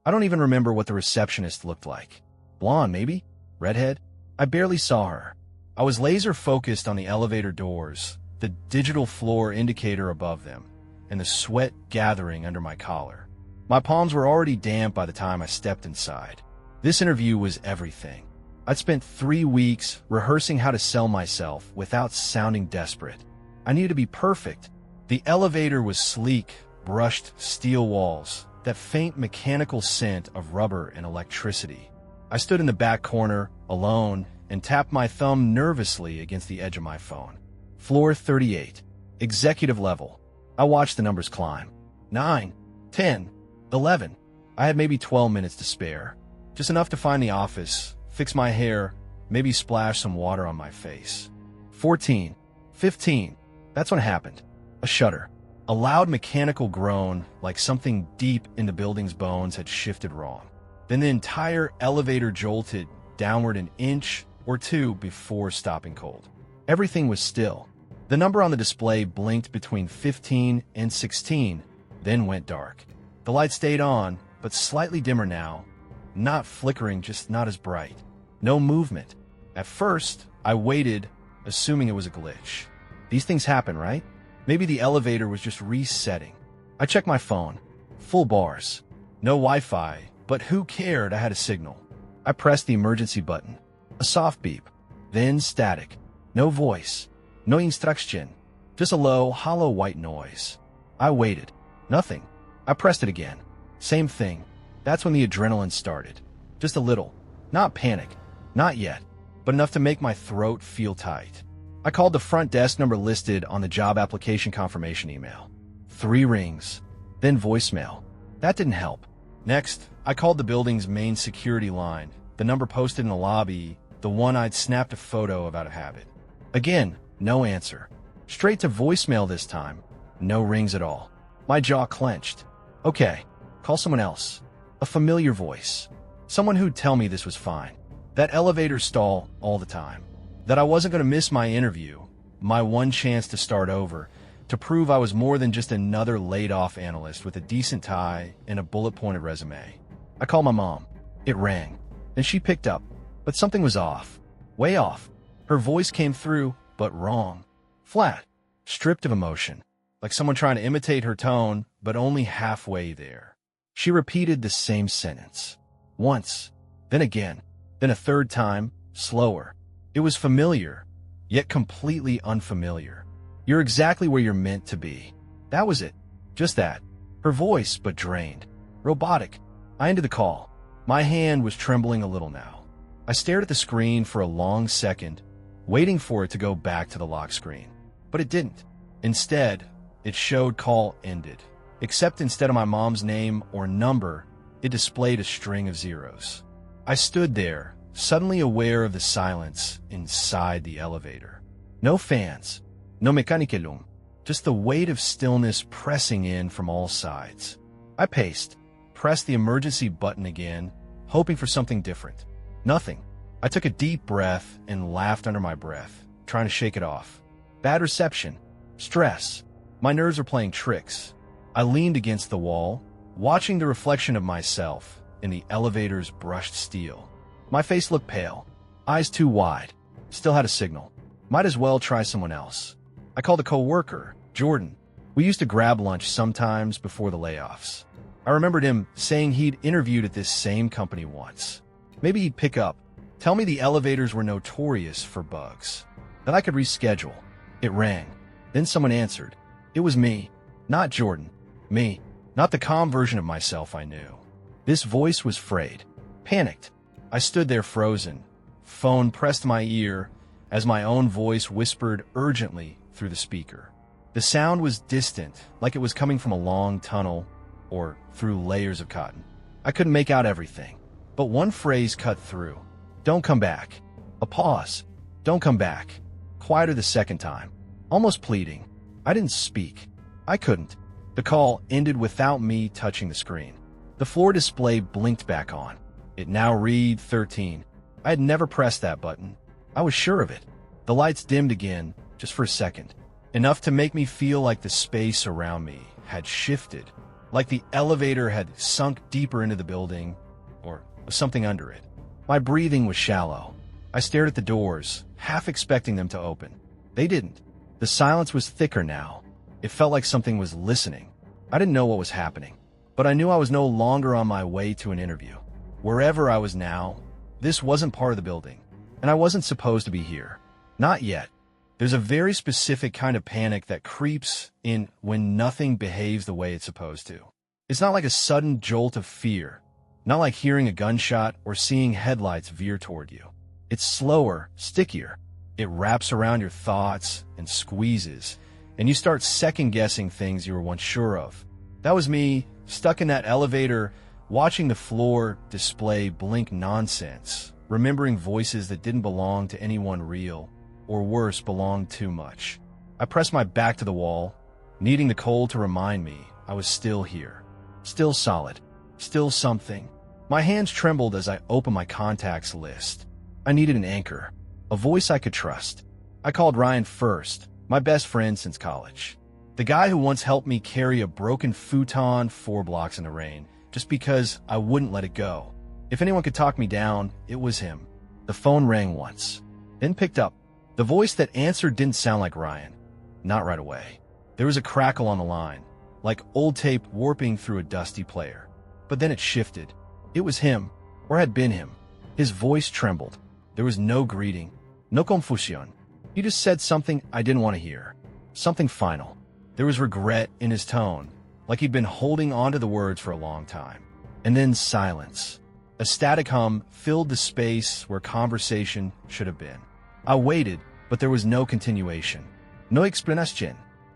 I don't even remember what the receptionist looked like. Blonde, maybe? Redhead? I barely saw her. I was laser focused on the elevator doors, the digital floor indicator above them, and the sweat gathering under my collar. My palms were already damp by the time I stepped inside. This interview was everything. I'd spent 3 weeks rehearsing how to sell myself without sounding desperate. I needed to be perfect. The elevator was sleek, brushed steel walls, that faint mechanical scent of rubber and electricity. I stood in the back corner, alone, and tapped my thumb nervously against the edge of my phone. Floor 38. Executive level. I watched the numbers climb. 9, 10, 11. I had maybe 12 minutes to spare. Just enough to find the office, fix my hair, maybe splash some water on my face. 14, 15. That's when it happened. A shudder. A loud mechanical groan, like something deep in the building's bones had shifted wrong. Then the entire elevator jolted downward an inch or two before stopping cold. Everything was still. The number on the display blinked between 15 and 16, then went dark. The light stayed on, but slightly dimmer now. Not flickering, just not as bright. No movement. At first, I waited, assuming it was a glitch. These things happen, right? Maybe the elevator was just resetting. I checked my phone. Full bars. No Wi-Fi, but who cared? I had a signal. I pressed the emergency button. A soft beep. Then static. No voice. No instruction. Just a low, hollow white noise. I waited. Nothing. I pressed it again. Same thing. That's when the adrenaline started. Just a little. Not panic. Not yet. But enough to make my throat feel tight. I called the front desk number listed on the job application confirmation email. 3 rings. Then voicemail. That didn't help. Next, I called the building's main security line, the number posted in the lobby, the one I'd snapped a photo of out of habit. Again, no answer. Straight to voicemail this time. No rings at all. My jaw clenched. Okay, call someone else. A familiar voice. Someone who'd tell me this was fine. That elevator stall all the time. That I wasn't going to miss my interview, my one chance to start over, to prove I was more than just another laid-off analyst with a decent tie and a bullet-pointed resume. I called my mom. It rang. Then she picked up. But something was off. Way off. Her voice came through, but wrong. Flat. Stripped of emotion. Like someone trying to imitate her tone, but only halfway there. She repeated the same sentence. Once. Then again. Then a third time, slower. It was familiar, yet completely unfamiliar. You're exactly where you're meant to be. That was it. Just that. Her voice, but drained. Robotic. I ended the call. My hand was trembling a little now. I stared at the screen for a long second, waiting for it to go back to the lock screen. But it didn't. Instead, it showed call ended. Except instead of my mom's name or number, it displayed a string of zeros. I stood there, suddenly aware of the silence inside the elevator. No fans, no mechaniculum, just the weight of stillness pressing in from all sides. I paced, pressed the emergency button again, hoping for something different. Nothing. I took a deep breath and laughed under my breath, trying to shake it off. Bad reception. Stress. My nerves were playing tricks. I leaned against the wall, watching the reflection of myself in the elevator's brushed steel. My face looked pale, eyes too wide. Still had a signal. Might as well try someone else. I called a coworker, Jordan. We used to grab lunch sometimes before the layoffs. I remembered him saying he'd interviewed at this same company once. Maybe he'd pick up, tell me the elevators were notorious for bugs, that I could reschedule. It rang. Then someone answered. It was me, not Jordan. Me, not the calm version of myself I knew. This voice was frayed, panicked. I stood there frozen, phone pressed to my ear as my own voice whispered urgently through the speaker. The sound was distant, like it was coming from a long tunnel or through layers of cotton. I couldn't make out everything, but one phrase cut through. Don't come back. A pause. Don't come back. Quieter the second time, almost pleading. I didn't speak. I couldn't. The call ended without me touching the screen. The floor display blinked back on. It now read 13. I had never pressed that button. I was sure of it. The lights dimmed again, just for a second. Enough to make me feel like the space around me had shifted. like the elevator had sunk deeper into the building or was something under it. My breathing was shallow. I stared at the doors, half expecting them to open. They didn't. The silence was thicker now. It felt like something was listening. I didn't know what was happening, but I knew I was no longer on my way to an interview. Wherever I was now, this wasn't part of the building, and I wasn't supposed to be here. Not yet. There's a very specific kind of panic that creeps in when nothing behaves the way it's supposed to. It's not like a sudden jolt of fear, not like hearing a gunshot or seeing headlights veer toward you. It's slower, stickier. It wraps around your thoughts and squeezes, and you start second-guessing things you were once sure of. That was me, stuck in that elevator, watching the floor display blink nonsense, remembering voices that didn't belong to anyone real, or worse, belonged too much. I pressed my back to the wall, needing the cold to remind me I was still here. Still solid. Still something. My hands trembled as I opened my contacts list. I needed an anchor, a voice I could trust. I called Ryan first, my best friend since college. The guy who once helped me carry a broken futon 4 blocks in the rain, just because I wouldn't let it go. If anyone could talk me down, it was him. The phone rang once, then picked up. The voice that answered didn't sound like Ryan. Not right away. There was a crackle on the line, like old tape warping through a dusty player. But then it shifted. It was him, or had been him. His voice trembled. There was no greeting, no confusión. He just said something I didn't want to hear. Something final. There was regret in his tone, like he'd been holding on to the words for a long time. And then silence. A static hum filled the space where conversation should have been. I waited, but there was no continuation. No explanación.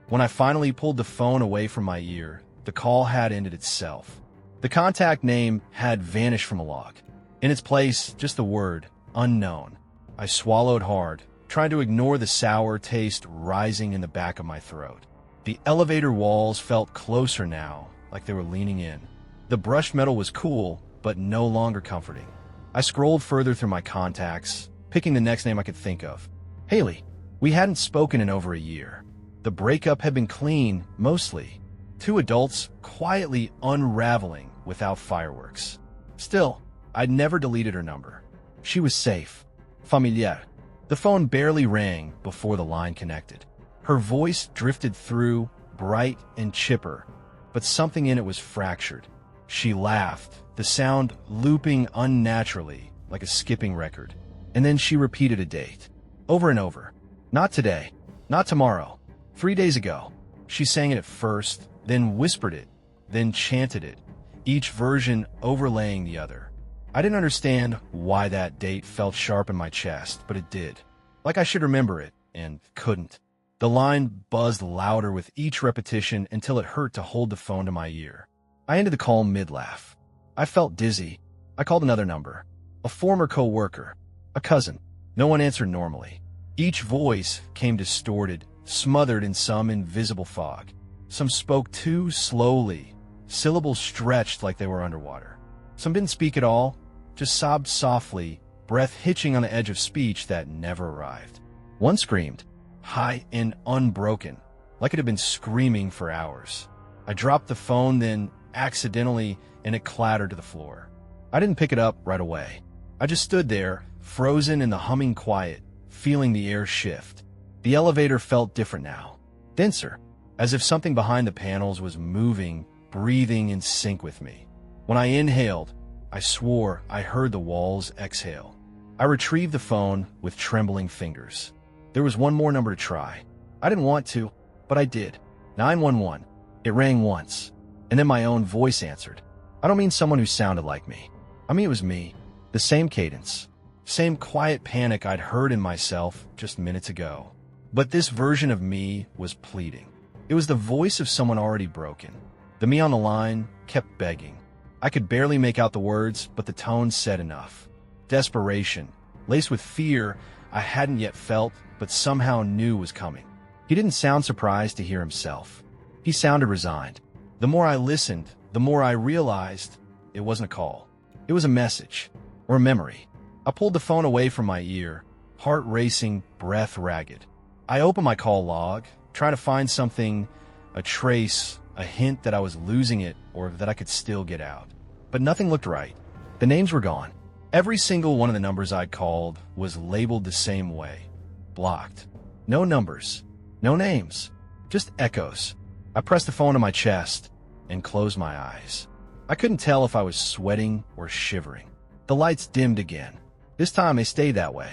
When I finally pulled the phone away from my ear, the call had ended itself. The contact name had vanished from a log. In its place, just the word, unknown. I swallowed hard, trying to ignore the sour taste rising in the back of my throat. The elevator walls felt closer now, like they were leaning in. The brushed metal was cool, but no longer comforting. I scrolled further through my contacts, picking the next name I could think of. Haley. We hadn't spoken in over a year. The breakup had been clean, mostly. 2 adults quietly unraveling without fireworks. Still, I'd never deleted her number. She was safe. Familiar. The phone barely rang before the line connected. Her voice drifted through, bright and chipper, but something in it was fractured. She laughed, the sound looping unnaturally, like a skipping record. And then she repeated a date. Over and over. Not today. Not tomorrow. 3 days ago. She sang it at first, then whispered it, then chanted it, each version overlaying the other. I didn't understand why that date felt sharp in my chest, but it did. Like I should remember it, and couldn't. The line buzzed louder with each repetition until it hurt to hold the phone to my ear. I ended the call mid-laugh. I felt dizzy. I called another number. A former co-worker. A cousin. No one answered normally. Each voice came distorted, smothered in some invisible fog. Some spoke too slowly, syllables stretched like they were underwater. Some didn't speak at all, just sobbed softly, breath hitching on the edge of speech that never arrived. One screamed, high and unbroken, like it had been screaming for hours. I dropped the phone then, accidentally, and it clattered to the floor. I didn't pick it up right away. I just stood there, frozen in the humming quiet, feeling the air shift. The elevator felt different now, denser, as if something behind the panels was moving, breathing in sync with me. When I inhaled, I swore I heard the walls exhale. I retrieved the phone with trembling fingers. There was one more number to try. I didn't want to, but I did. 911. It rang once, and then my own voice answered. I don't mean someone who sounded like me. I mean it was me. The same cadence. Same quiet panic I'd heard in myself just minutes ago. But this version of me was pleading. It was the voice of someone already broken. The me on the line kept begging. I could barely make out the words, but the tone said enough. Desperation, laced with fear I hadn't yet felt, but somehow knew was coming. He didn't sound surprised to hear himself. He sounded resigned. The more I listened, the more I realized it wasn't a call. It was a message, or a memory. I pulled the phone away from my ear, heart racing, breath ragged. I opened my call log, trying to find something, a trace, a hint that I was losing it or that I could still get out. But nothing looked right. The names were gone. Every single one of the numbers I'd called was labeled the same way. Blocked. No numbers. No names. Just echoes. I pressed the phone to my chest and closed my eyes. I couldn't tell if I was sweating or shivering. The lights dimmed again. This time they stayed that way.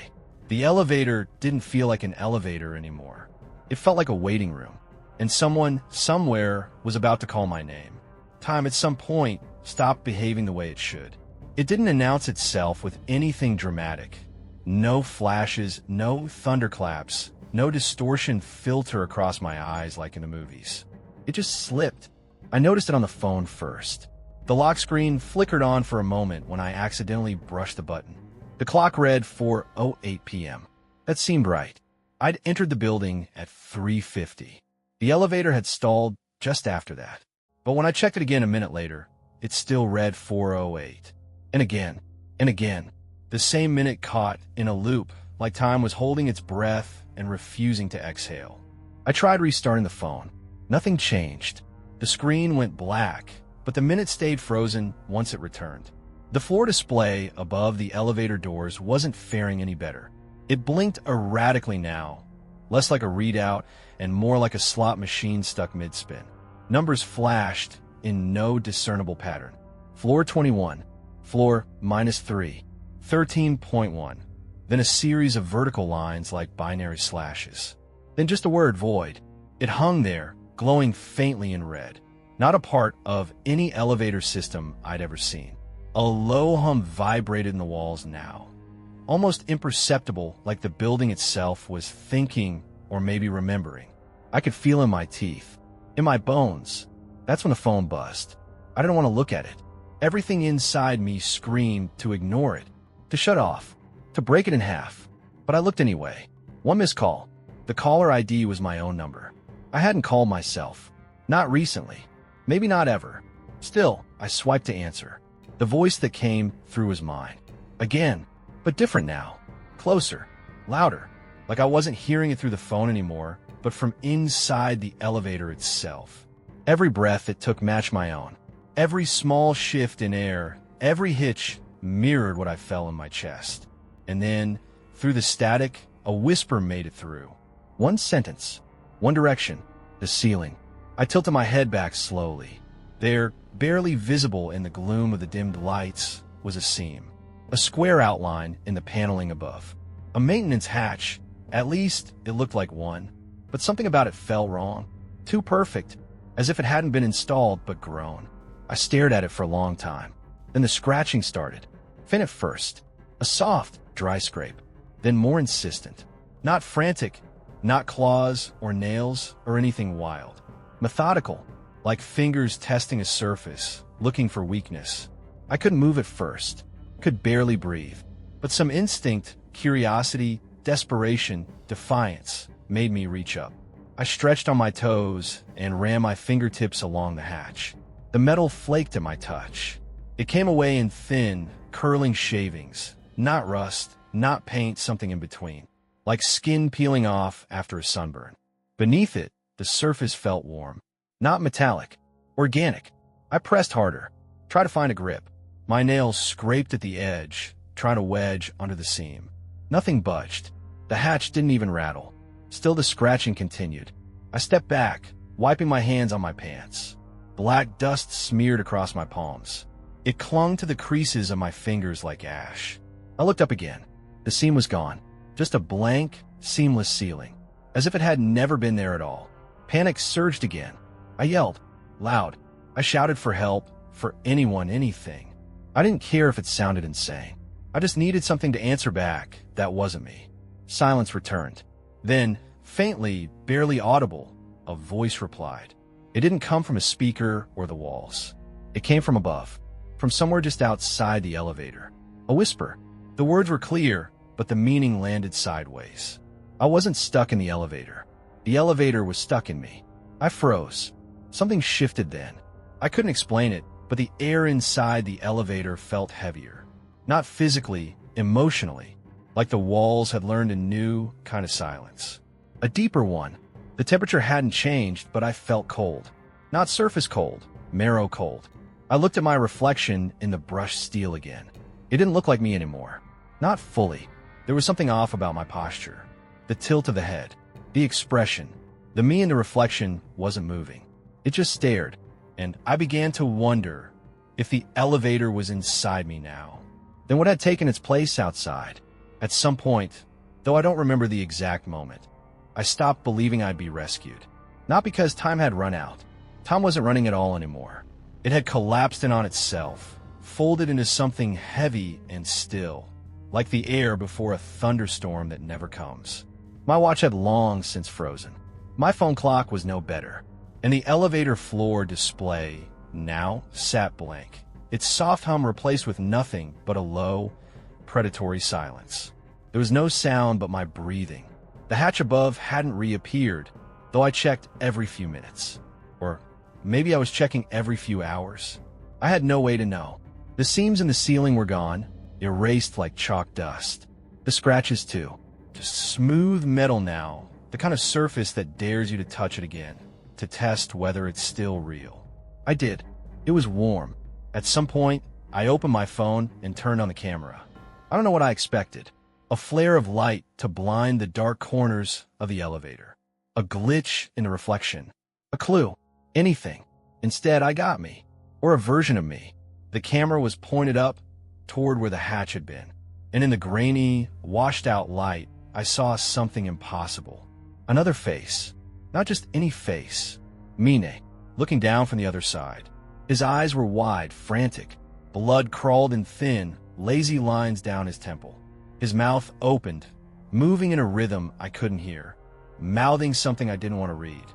The elevator didn't feel like an elevator anymore. It felt like a waiting room, and someone, somewhere, was about to call my name. Time at some point stopped behaving the way it should. It didn't announce itself with anything dramatic. No flashes, no thunderclaps, no distortion filter across my eyes like in the movies. It just slipped. I noticed it on the phone first. The lock screen flickered on for a moment when I accidentally brushed the button. The clock read 4:08 p.m. That seemed right. I'd entered the building at 3:50. The elevator had stalled just after that. But when I checked it again a minute later, it still read 4:08. And again, and again. The same minute caught in a loop, like time was holding its breath and refusing to exhale. I tried restarting the phone. Nothing changed. The screen went black, but the minute stayed frozen once it returned. The floor display above the elevator doors wasn't faring any better. It blinked erratically now, less like a readout and more like a slot machine stuck mid-spin. Numbers flashed in no discernible pattern. Floor 21, floor -3, 13.1, then a series of vertical lines like binary slashes. Then just a word, void. It hung there, glowing faintly in red. Not a part of any elevator system I'd ever seen. A low hum vibrated in the walls now, almost imperceptible, like the building itself was thinking or maybe remembering. I could feel in my teeth, in my bones. That's when the phone buzzed. I didn't want to look at it. Everything inside me screamed to ignore it, to shut off, to break it in half. But I looked anyway. One missed call. The caller ID was my own number. I hadn't called myself. Not recently. Maybe not ever. Still, I swiped to answer. The voice that came through was mine. Again, but different now. Closer, louder, like I wasn't hearing it through the phone anymore, but from inside the elevator itself. Every breath it took matched my own. Every small shift in air, every hitch mirrored what I felt in my chest. And then, through the static, a whisper made it through. One sentence, one direction, the ceiling. I tilted my head back slowly. There, barely visible in the gloom of the dimmed lights, was a seam. A square outline in the paneling above. A maintenance hatch. At least, it looked like one. But something about it felt wrong. Too perfect. As if it hadn't been installed, but grown. I stared at it for a long time. Then the scratching started. Faint at first. A soft, dry scrape. Then more insistent. Not frantic. Not claws or nails or anything wild. Methodical, like fingers testing a surface, looking for weakness. I couldn't move at first, could barely breathe. But some instinct, curiosity, desperation, defiance made me reach up. I stretched on my toes and ran my fingertips along the hatch. The metal flaked at my touch. It came away in thin, curling shavings, not rust, not paint, something in between, like skin peeling off after a sunburn. Beneath it, the surface felt warm, not metallic, organic. I pressed harder, tried to find a grip. My nails scraped at the edge, trying to wedge under the seam. Nothing budged. The hatch didn't even rattle. Still the scratching continued. I stepped back, wiping my hands on my pants. Black dust smeared across my palms. It clung to the creases of my fingers like ash. I looked up again. The seam was gone. Just a blank, seamless ceiling, as if it had never been there at all. Panic surged again. I yelled, loud. I shouted for help, for anyone, anything. I didn't care if it sounded insane. I just needed something to answer back that wasn't me. Silence returned. Then, faintly, barely audible, a voice replied. It didn't come from a speaker or the walls. It came from above, from somewhere just outside the elevator. A whisper. The words were clear, but the meaning landed sideways. I wasn't stuck in the elevator. The elevator was stuck in me. I froze. Something shifted then. I couldn't explain it, but the air inside the elevator felt heavier. Not physically, emotionally, like the walls had learned a new kind of silence. A deeper one. The temperature hadn't changed, but I felt cold. Not surface cold, marrow cold. I looked at my reflection in the brushed steel again. It didn't look like me anymore. Not fully. There was something off about my posture. The tilt of the head. The expression. The me in the reflection wasn't moving. It just stared, and I began to wonder if the elevator was inside me now. Then what had taken its place outside? At some point, though I don't remember the exact moment, I stopped believing I'd be rescued. Not because time had run out. Time wasn't running at all anymore. It had collapsed in on itself, folded into something heavy and still, like the air before a thunderstorm that never comes. My watch had long since frozen. My phone clock was no better, and the elevator floor display now sat blank, its soft hum replaced with nothing but a low, predatory silence. There was no sound but my breathing. The hatch above hadn't reappeared, though I checked every few minutes. Or maybe I was checking every few hours. I had no way to know. The seams in the ceiling were gone, erased like chalk dust. The scratches too. Just smooth metal now, the kind of surface that dares you to touch it again, to test whether it's still real. I did. It was warm. At some point, I opened my phone and turned on the camera. I don't know what I expected. A flare of light to blind the dark corners of the elevator. A glitch in the reflection. A clue. Anything. Instead, I got me. Or a version of me. The camera was pointed up toward where the hatch had been. And in the grainy, washed-out light, I saw something impossible. Another face. Not just any face. Mine, looking down from the other side. His eyes were wide, frantic. Blood crawled in thin, lazy lines down his temple. His mouth opened, moving in a rhythm I couldn't hear, mouthing something I didn't want to read.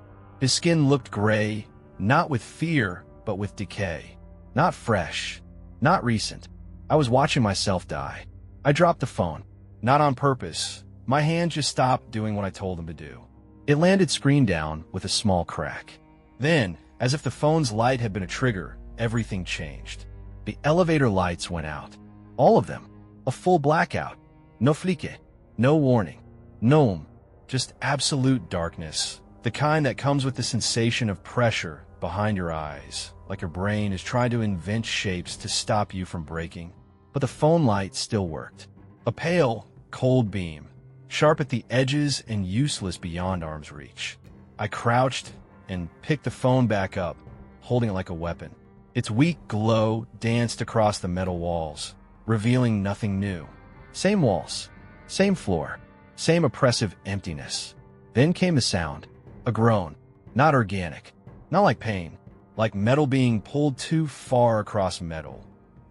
His skin looked gray, not with fear, but with decay. Not fresh, not recent. I was watching myself die. I dropped the phone. Not on purpose. My hand just stopped doing what I told them to do. It landed screen down with a small crack. Then, as if the phone's light had been a trigger, everything changed. The elevator lights went out. All of them. A full blackout. No flique. No warning. No, just absolute darkness. The kind that comes with the sensation of pressure behind your eyes, like your brain is trying to invent shapes to stop you from breaking. But the phone light still worked. A pale, cold beam, sharp at the edges and useless beyond arm's reach. I crouched and picked the phone back up, holding it like a weapon. Its weak glow danced across the metal walls, revealing nothing new. Same walls, same floor, same oppressive emptiness. Then came the sound, a groan, not organic, not like pain, like metal being pulled too far across metal,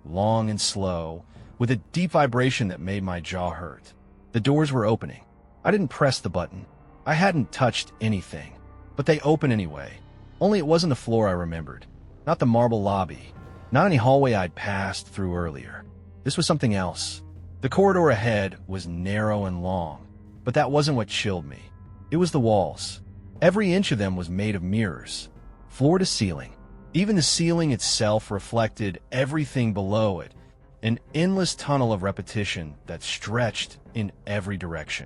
long and slow, with a deep vibration that made my jaw hurt. The doors were opening. I didn't press the button. I hadn't touched anything, but they opened anyway. Only it wasn't the floor I remembered, not the marble lobby, not any hallway I'd passed through earlier. This was something else. The corridor ahead was narrow and long, but that wasn't what chilled me. It was the walls. Every inch of them was made of mirrors, floor to ceiling. Even the ceiling itself reflected everything below it, an endless tunnel of repetition that stretched in every direction.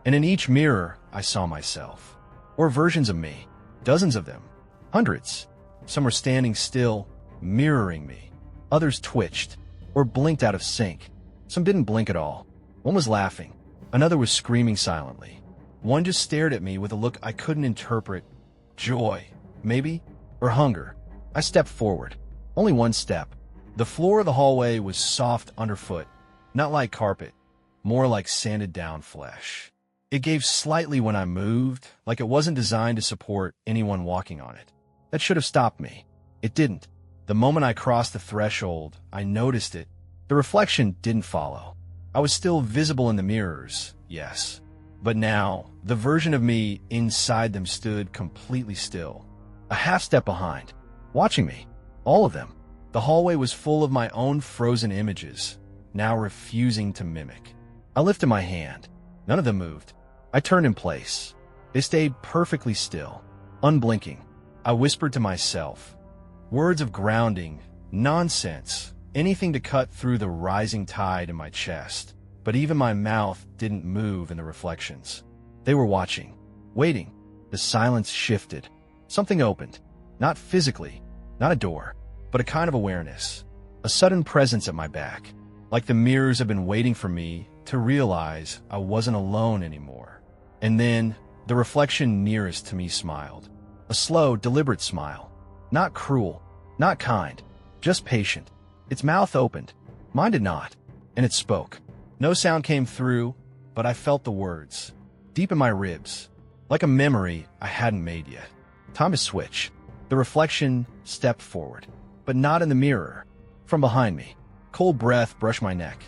And in each mirror, I saw myself. Or versions of me. Dozens of them. Hundreds. Some were standing still, mirroring me. Others twitched, or blinked out of sync. Some didn't blink at all. One was laughing. Another was screaming silently. One just stared at me with a look I couldn't interpret. Joy, maybe? Or hunger. I stepped forward. Only one step. The floor of the hallway was soft underfoot, not like carpet, more like sanded down flesh. It gave slightly when I moved, like it wasn't designed to support anyone walking on it. That should have stopped me. It didn't. The moment I crossed the threshold, I noticed it. The reflection didn't follow. I was still visible in the mirrors, yes. But now, the version of me inside them stood completely still. A half step behind, watching me. All of them. The hallway was full of my own frozen images, now refusing to mimic. I lifted my hand. None of them moved. I turned in place. They stayed perfectly still, unblinking. I whispered to myself. Words of grounding, nonsense, anything to cut through the rising tide in my chest. But even my mouth didn't move in the reflections. They were watching, waiting. The silence shifted. Something opened. Not physically, not a door, but a kind of awareness. A sudden presence at my back, like the mirrors have been waiting for me to realize I wasn't alone anymore. And then the reflection nearest to me smiled. A slow, deliberate smile. Not cruel, not kind, just patient. Its mouth opened. Mine did not, and it spoke. No sound came through, but I felt the words, deep in my ribs, like a memory I hadn't made yet. Time to switch. The reflection stepped forward, but not in the mirror. From behind me, cold breath brushed my neck.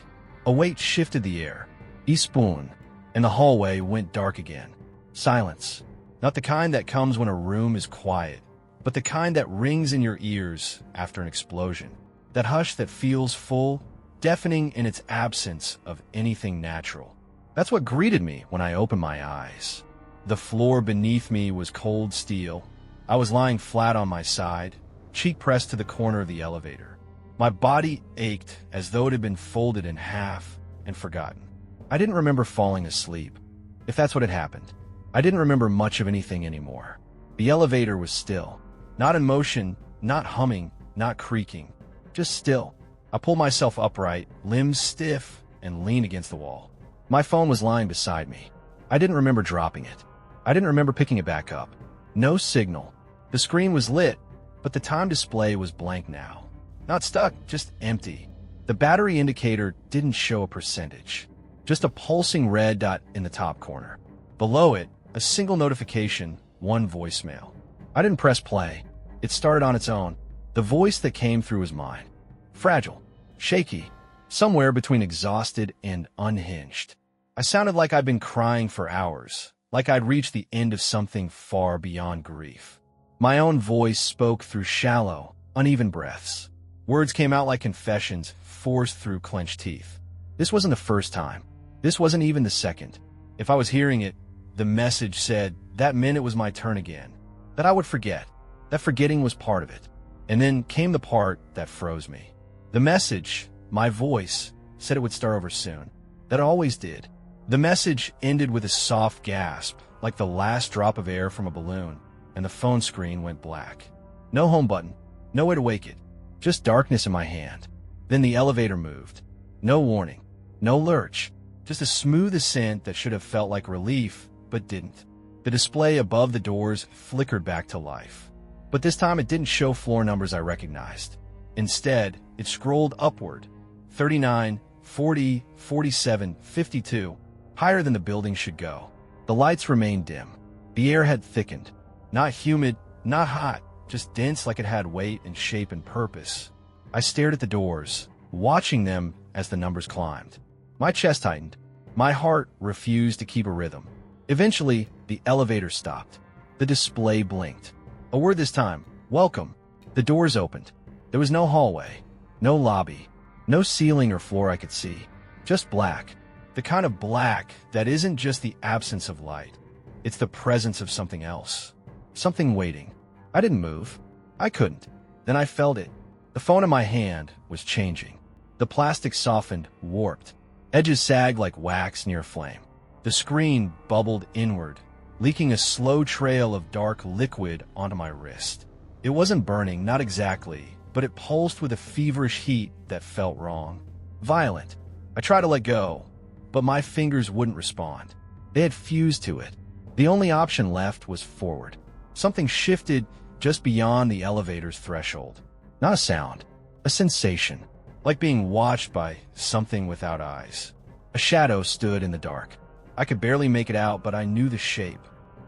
A weight shifted the air. Spoon, and the hallway went dark again. Silence. Not the kind that comes when a room is quiet, but the kind that rings in your ears after an explosion. That hush that feels full, deafening in its absence of anything natural. That's what greeted me when I opened my eyes. The floor beneath me was cold steel. I was lying flat on my side, cheek pressed to the corner of the elevator. My body ached as though it had been folded in half and forgotten. I didn't remember falling asleep, if that's what had happened. I didn't remember much of anything anymore. The elevator was still. Not in motion, not humming, not creaking. Just still. I pulled myself upright, limbs stiff, and leaned against the wall. My phone was lying beside me. I didn't remember dropping it. I didn't remember picking it back up. No signal. The screen was lit, but the time display was blank now. Not stuck, just empty. The battery indicator didn't show a percentage. Just a pulsing red dot in the top corner. Below it, a single notification, one voicemail. I didn't press play. It started on its own. The voice that came through was mine. Fragile, shaky, somewhere between exhausted and unhinged. I sounded like I'd been crying for hours, like I'd reached the end of something far beyond grief. My own voice spoke through shallow, uneven breaths. Words came out like confessions forced through clenched teeth. This wasn't the first time. This wasn't even the second. If I was hearing it, the message said that meant it was my turn again, that I would forget, that forgetting was part of it. And then came the part that froze me. The message, my voice, said it would start over soon. That it always did. The message ended with a soft gasp, like the last drop of air from a balloon, and the phone screen went black. No home button, no way to wake it, just darkness in my hand. Then the elevator moved. No warning, no lurch, just a smooth ascent that should have felt like relief, but didn't. The display above the doors flickered back to life. But this time it didn't show floor numbers I recognized. Instead, it scrolled upward, 39, 40, 47, 52, higher than the building should go. The lights remained dim. The air had thickened. Not humid, not hot, just dense like it had weight and shape and purpose. I stared at the doors, watching them as the numbers climbed. My chest tightened. My heart refused to keep a rhythm. Eventually, the elevator stopped. The display blinked. A word this time, welcome. The doors opened. There was no hallway, no lobby, no ceiling or floor I could see. Just black. The kind of black that isn't just the absence of light. It's the presence of something else. Something waiting. I didn't move. I couldn't. Then I felt it. The phone in my hand was changing. The plastic softened, warped. Edges sagged like wax near a flame. The screen bubbled inward, leaking a slow trail of dark liquid onto my wrist. It wasn't burning, not exactly, but it pulsed with a feverish heat that felt wrong. Violent. I tried to let go, but my fingers wouldn't respond. They had fused to it. The only option left was forward. Something shifted just beyond the elevator's threshold. Not a sound, a sensation, like being watched by something without eyes. A shadow stood in the dark. I could barely make it out, but I knew the shape.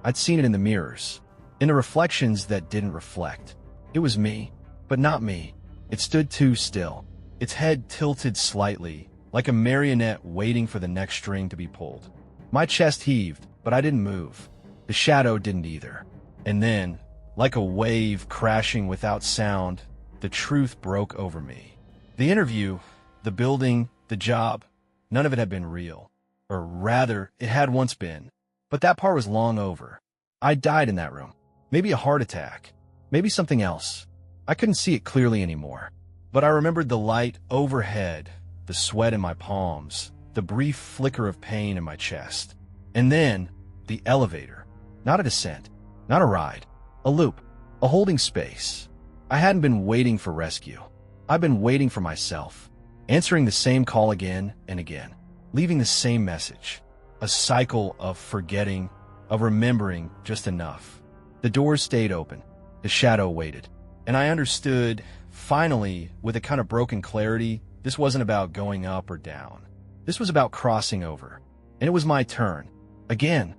I'd seen it in the mirrors, in the reflections that didn't reflect. It was me, but not me. It stood too still, its head tilted slightly, like a marionette waiting for the next string to be pulled. My chest heaved, but I didn't move. The shadow didn't either. And then, like a wave crashing without sound, the truth broke over me. The interview, the building, the job, none of it had been real. Or rather, it had once been. But that part was long over. I died in that room. Maybe a heart attack. Maybe something else. I couldn't see it clearly anymore. But I remembered the light overhead, the sweat in my palms, the brief flicker of pain in my chest. And then, the elevator. Not a descent. Not a ride. A loop. A holding space. I hadn't been waiting for rescue. I'd been waiting for myself, answering the same call again and again, leaving the same message. A cycle of forgetting, of remembering just enough. The doors stayed open. The shadow waited. And I understood, finally, with a kind of broken clarity, this wasn't about going up or down. This was about crossing over. And it was my turn. Again.